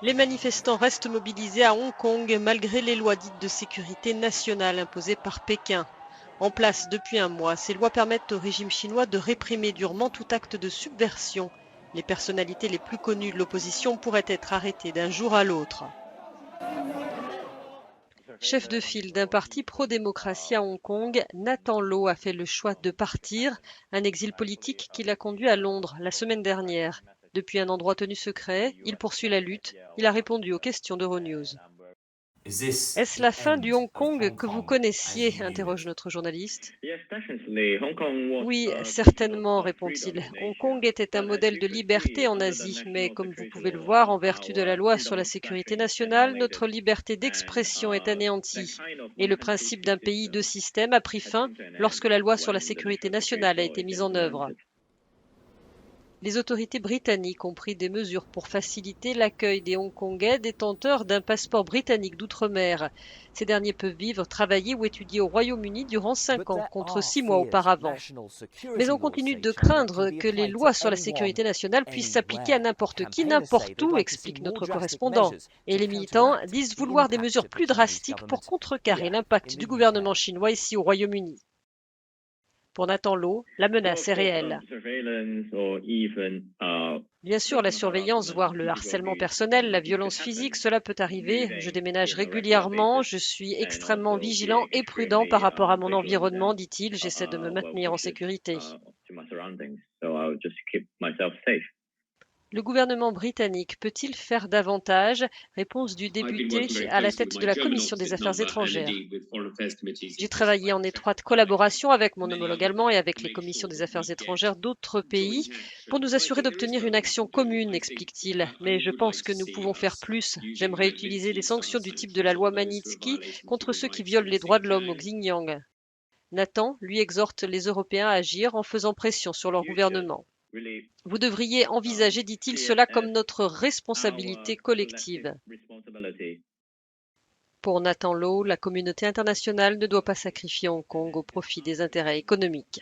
Les manifestants restent mobilisés à Hong Kong malgré les lois dites de sécurité nationale imposées par Pékin. En place depuis un mois, ces lois permettent au régime chinois de réprimer durement tout acte de subversion. Les personnalités les plus connues de l'opposition pourraient être arrêtées d'un jour à l'autre. Chef de file d'un parti pro-démocratie à Hong Kong, Nathan Law a fait le choix de partir, un exil politique qui l'a conduit à Londres la semaine dernière. Depuis un endroit tenu secret, il poursuit la lutte. Il a répondu aux questions d'Euronews. Est-ce la fin du Hong Kong que vous connaissiez? Interroge notre journaliste. Oui, certainement, répond-il. Hong Kong était un modèle de liberté en Asie, mais comme vous pouvez le voir, en vertu de la loi sur la sécurité nationale, notre liberté d'expression est anéantie. Et le principe d'un pays, deux systèmes a pris fin lorsque la loi sur la sécurité nationale a été mise en œuvre. Les autorités britanniques ont pris des mesures pour faciliter l'accueil des Hongkongais détenteurs d'un passeport britannique d'outre-mer. Ces derniers peuvent vivre, travailler ou étudier au Royaume-Uni durant 5 ans, contre 6 mois auparavant. Mais on continue de craindre que les lois sur la sécurité nationale puissent s'appliquer à n'importe qui, n'importe où, explique notre correspondant. Et les militants disent vouloir des mesures plus drastiques pour contrecarrer l'impact du gouvernement chinois ici au Royaume-Uni. Pour Nathan Law, la menace est réelle. Bien sûr, la surveillance, voire le harcèlement personnel, la violence physique, cela peut arriver. Je déménage régulièrement, je suis extrêmement vigilant et prudent par rapport à mon environnement, dit-il. J'essaie de me maintenir en sécurité. Le gouvernement britannique peut-il faire davantage? Réponse du député à la tête de la Commission des Affaires étrangères. J'ai travaillé en étroite collaboration avec mon homologue allemand et avec les commissions des Affaires étrangères d'autres pays pour nous assurer d'obtenir une action commune, explique-t-il. Mais je pense que nous pouvons faire plus. J'aimerais utiliser des sanctions du type de la loi Magnitsky contre ceux qui violent les droits de l'homme au Xinjiang. Nathan lui exhorte les Européens à agir en faisant pression sur leur gouvernement. Vous devriez envisager, dit-il, cela comme notre responsabilité collective. Pour Nathan Law, la communauté internationale ne doit pas sacrifier Hong Kong au profit des intérêts économiques.